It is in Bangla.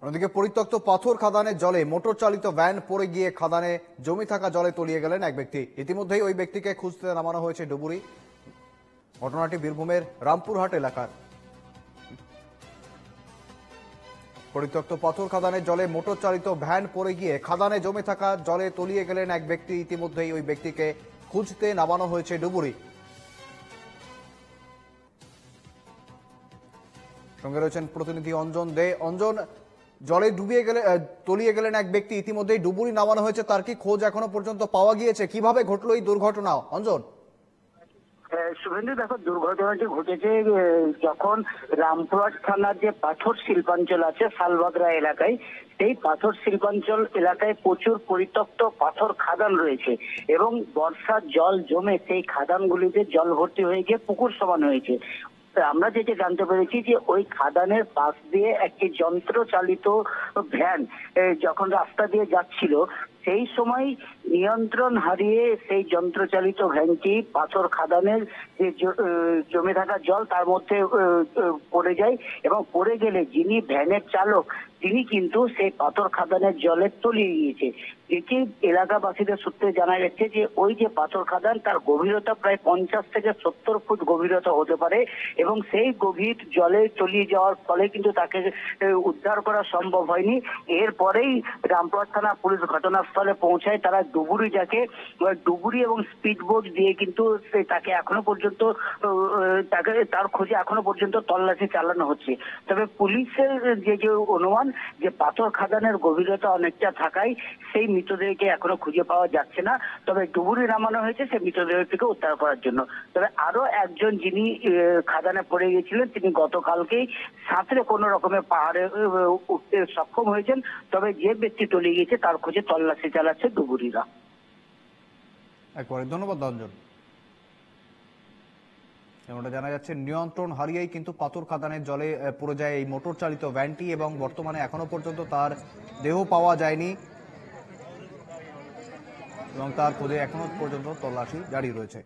অন্যদিকে পরিত্যক্ত পাথর খাদানের জলে মোটর চালিত ভ্যান পড়ে গিয়ে খাদানে জমি থাকা জলে তলিয়ে গেলেন এক ব্যক্তি। ইতিমধ্যেই ওই ব্যক্তিকে খুঁজতে নামানো হয়েছে ডুবুরি। ঘটনাটি বীরভূমের রামপুরহাট এলাকার। পরিত্যক্ত পাথর খাদানের জলে মোটর চালিত ভ্যান পড়ে গিয়ে খাদানে জমে থাকা জলে তলিয়ে গেলেন এক ব্যক্তি। ইতিমধ্যেই ওই ব্যক্তিকে খুঁজতে নামানো হয়েছে ডুবুরি। সঙ্গে রয়েছেন প্রতিনিধি অঞ্জন দে। অঞ্জন, জলে তলিয়ে গেলেন এক ব্যক্তি, ইতিমধ্যেই ডুবুরি নামানো হয়েছে, তার কি খোঁজ এখনো পর্যন্ত পাওয়া গিয়েছে? কিভাবে ঘটলো এই দুর্ঘটনা অঞ্জন? শুভেন্দু, দেখো, দুর্ঘটনাটি ঘটেছে যখন রামপুরহাট থানার যে পাথর শিল্পাঞ্চল আছে শালবাগরা এলাকায়, সেই পাথর শিল্পাঞ্চল এলাকায় প্রচুর পরিত্যক্ত পাথর খাদান রয়েছে এবং বর্ষার জল জমে সেই খাদানগুলিতে জল ভর্তি হয়ে গিয়ে পুকুর সমান হয়েছে। আমরা যেটা জানতে পেরেছি যে ওই খাদানের পাশ দিয়ে একটি যন্ত্র চালিত ভ্যান যখন রাস্তা দিয়ে যাচ্ছিল, সেই সময় নিয়ন্ত্রণ হারিয়ে সেই যন্ত্রচালিত ভ্যানটি পাথর খাদানের যে জমে থাকা জল তার মধ্যে পড়ে যায় এবং পড়ে গেলে যিনি ভ্যানের চালক তিনি কিন্তু সেই পাথর খাদানের জলে তলিয়ে গিয়েছে। যেটি এলাকাবাসীদের সূত্রে জানা যাচ্ছে যে ওই যে পাথর খাদান তার গভীরতা প্রায় 50 থেকে 70 ফুট গভীরতা হতে পারে এবং সেই গভীর জলে তলিয়ে যাওয়ার ফলে কিন্তু তাকে উদ্ধার করা সম্ভব হয়নি। এরপরেই রামপুরহাট থানা পুলিশ ঘটনাস্থলে পৌঁছায়। তারা ডুবুরি এবং স্পিড বোট দিয়ে কিন্তু তাকে এখনো পর্যন্ত তার খোঁজে এখনো পর্যন্ত তল্লাশি চালানো হচ্ছে। তবে পুলিশের যে অনুমান যে পাথর খাদানের গভীরতা অনেকটা থাকায় সেই মৃতদেহকে এখনো খুঁজে পাওয়া যাচ্ছে না। তবে ডুবুরি নামানো হয়েছে সেই মৃতদেহটিকে উদ্ধার করার জন্য। তবে আরো একজন যিনি খাদানে পড়ে গিয়েছিলেন তিনি গতকালকেই সাঁতরে কোনো রকমের পাহাড়ে উঠতে সক্ষম হয়েছেন। তবে যে ব্যক্তি তলিয়ে গিয়েছে তার খোঁজে তল্লাশি চালাচ্ছে ডুবুরিরা। একবারে ধন্যবাদ অঞ্জন। যেমনটা জানা যাচ্ছে, নিয়ন্ত্রণ হারিয়েই কিন্তু পাথর খাদানের জলে পড়ে যায় এই মোটর চালিত ভ্যানটি এবং বর্তমানে এখনো পর্যন্ত তার দেহ পাওয়া যায়নি এবং তার খোঁজে এখনো পর্যন্ত তল্লাশি জারি রয়েছে।